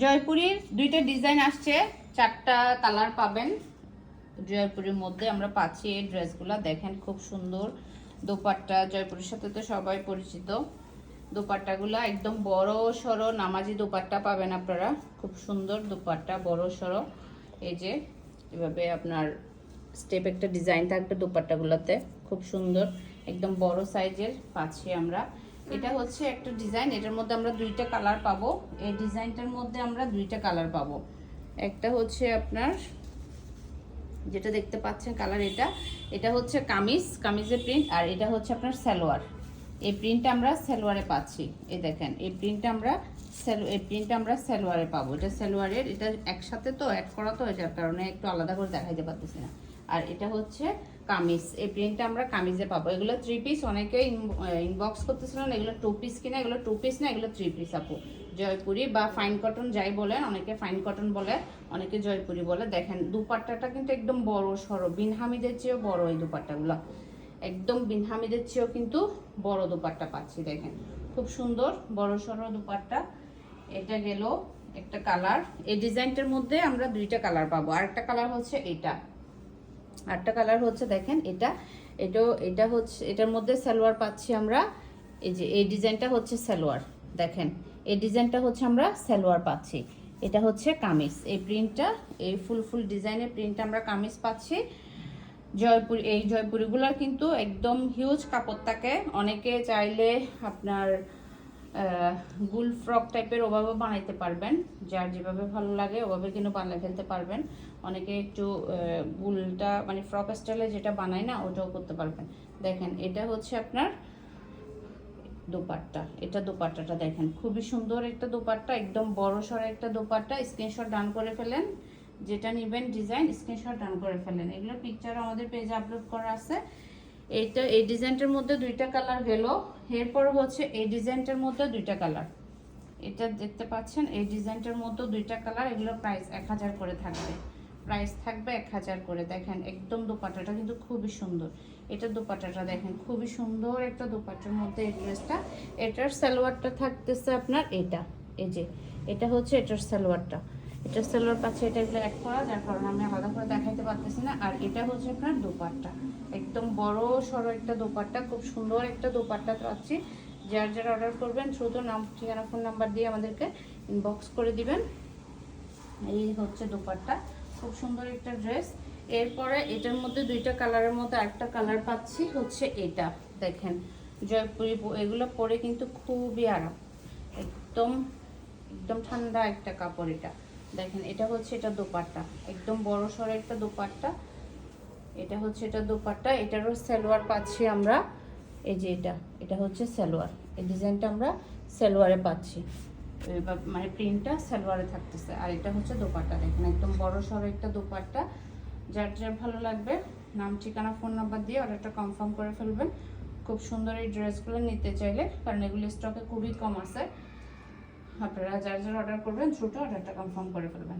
জয়পুরীর দুইটা ডিজাইন আসছে, 4টা কালার পাবেন। জয়পুরের মধ্যে আমরা পাচ্ছি এই ড্রেসগুলো, দেখেন খুব সুন্দর দোপাট্টা। জয়পুরের সাথে তো সবাই পরিচিত। দোপাট্টাগুলো একদম বড় সড়ো নামাজি দোপাট্টা পাবেন আপনারা। খুব সুন্দর দোপাট্টা, বড় সড়ো। এই যে এভাবে আপনার স্টেপ একটা ডিজাইন থাকবে দোপাট্টাগুলোতে, খুব সুন্দর একদম বড় সাইজের পাচ্ছি আমরা। এটা হচ্ছে একটা ডিজাইন, এটার মধ্যে আমরা দুইটা কালার পাবো। এই ডিজাইনটার মধ্যে আমরা দুইটা কালার পাবো। একটা হচ্ছে আপনার যেটা দেখতে পাচ্ছেন কালার, এটা হচ্ছে কামিজের প্রিন্ট, আর এটা হচ্ছে আপনার সালোয়ার। এই প্রিন্টটা আমরা সালোয়ারে পাচ্ছি। এই দেখেন এই প্রিন্টটা আমরা সালোয়ারে পাবো। এটা সালোয়ারের, এটা একসাথে তো অ্যাড করা, তো এটার কারণে একটু আলাদা করে দেখাইতে পারতেছি না। আর এটা হচ্ছে কামিজ, এই প্রিন্টটা আমরা কামিজে পাবো। এগুলো 3 পিস, অনেকে ইনবক্স করতেছিলেন এগুলো 2 পিস কিনা। এগুলো 2 পিস না, এগুলো 3 পিস আপু। জয়পুরি বা ফাইন কটন যাই বলেন, অনেকে ফাইন কটন বলে, অনেকে জয়পুরি বলে। দেখেন দুপাট্টাটা কিন্তু একদম বড় সড়ো, বিন হামিদের চেয়েও বড় এই দুপাট্টাগুলো, একদম বিন হামিদের চেয়েও কিন্তু বড় দুপাট্টা পাচ্ছি। দেখেন খুব সুন্দর বড় সড়ো দুপাট্টা। এটা গেল একটা কালার। এই ডিজাইনটার মধ্যে আমরা দুইটা কালার পাবো। আরেকটা কালার হচ্ছে এটা, আরেকটা কালার হচ্ছে দেখেন এটা হচ্ছে, এটার মধ্যে সালোয়ার পাচ্ছি আমরা। এই যে এই ডিজাইনটা হচ্ছে সালোয়ার, দেখেন এই ডিজাইনটা হচ্ছে আমরা সালোয়ার পাচ্ছি। এটা হচ্ছে কামিজ, এই প্রিন্টটা, এই ফুল ডিজাইনের প্রিন্টটা আমরা কামিজ পাচ্ছি। এই জয়পুরিগুলোর কিন্তু একদম হিউজ কাপড় থাকে। অনেকে চাইলে আপনার গুল ফ্রক টাইপের ওভাবে বানাইতে পারবেন, যার যেভাবে ভালো লাগে ওভাবে কিন্তু বানিয়ে ফেলতে পারবেন। অনেকে একটু গুলটা মানে ফ্রক স্টাইলে যেটা বানায় না, ওটাও করতে পারবেন। দেখেন এটা হচ্ছে আপনার দোপাট্টা, এটা দোপাট্টাটা দেখেন খুবই সুন্দর একটা দোপাট্টা, একদম বড় সড়ো একটা দোপাট্টা। স্ক্রিনশট ডান করে ফেলেন, যেটা নেবেন ডিজাইন স্ক্রিনশট ডান করে ফেলেন। এগুলো পিকচার আমাদের পেজে আপলোড করা আছে। এইটা এই ডিজাইনটার মধ্যে দুইটা কালার গেল। এরপর হচ্ছে এই ডিজাইনটার মধ্যে দুইটা কালার, এটা দেখতে পাচ্ছেন এই ডিজাইনটার মধ্যে দুইটা কালার। এগুলো প্রাইস 1000 করে থাকবে, প্রাইস থাকবে 1000 করে। দেখেন একদম দোপাট্টাটা কিন্তু খুবই সুন্দর। এটা দোপাট্টাটা দেখেন খুবই সুন্দর একটা দোপাট্টার মধ্যে এই ড্রেসটা। এটার সালোয়ারটা থাকতেছে আপনার এটা, এই যে এটা হচ্ছে এটার সালোয়ারটা, এটার সালোয়ার পাচ্ছে। এটা এগুলো এক করা, যার কারণে আমি আলাদা করে দেখাইতে পারতেছি না। আর এটা হচ্ছে আপনার দোপাট্টা, একদম বড় সড়ো একটা দোপাট্টা, খুব সুন্দর একটা দোপাট্টা পাচ্ছি। যার যারা অর্ডার করবেন দ্রুত নাম, ঠিকানা, ফোন নাম্বার দিয়ে আমাদেরকে ইনবক্স করে দিবেন। এই হচ্ছে দোপাট্টা, খুব সুন্দর একটা ড্রেস। এরপরে এটার মধ্যে দুইটা কালারের মধ্যে আরেকটা কালার পাচ্ছি হচ্ছে এটা। দেখেন জয়পুরি, এগুলো পরে কিন্তু খুবই আরাম, একদম একদম ঠান্ডা একটা কাপড় এটা। দেখেন এটা হচ্ছে এটা দোপাট্টা, একদম বড় সড়ো একটা দোপাট্টা। এটা হচ্ছে এটা দোপাট্টা, এটারও সালোয়ার পাচ্ছি আমরা। এই যে এটা হচ্ছে সালোয়ার, এই ডিজাইনটা আমরা সালোয়ারে পাচ্ছি, মানে প্রিন্টটা সালোয়ারে থাকতেছে। আর এটা হচ্ছে দোপাট্টা, দেখেন একদম বড় সড়ো একটা দোপাট্টা। যার যার ভালো লাগবে নাম, ঠিকানা, ফোন নাম্বার দিয়ে অর্ডারটা কনফার্ম করে ফেলবেন। খুব সুন্দর এই ড্রেসগুলো নিতে চাইলে, কারণ এগুলো স্টকে খুবই কম আছে। আপনারা যার যার অর্ডার করবেন দ্রুত অর্ডারটা কনফার্ম করে ফেলবেন।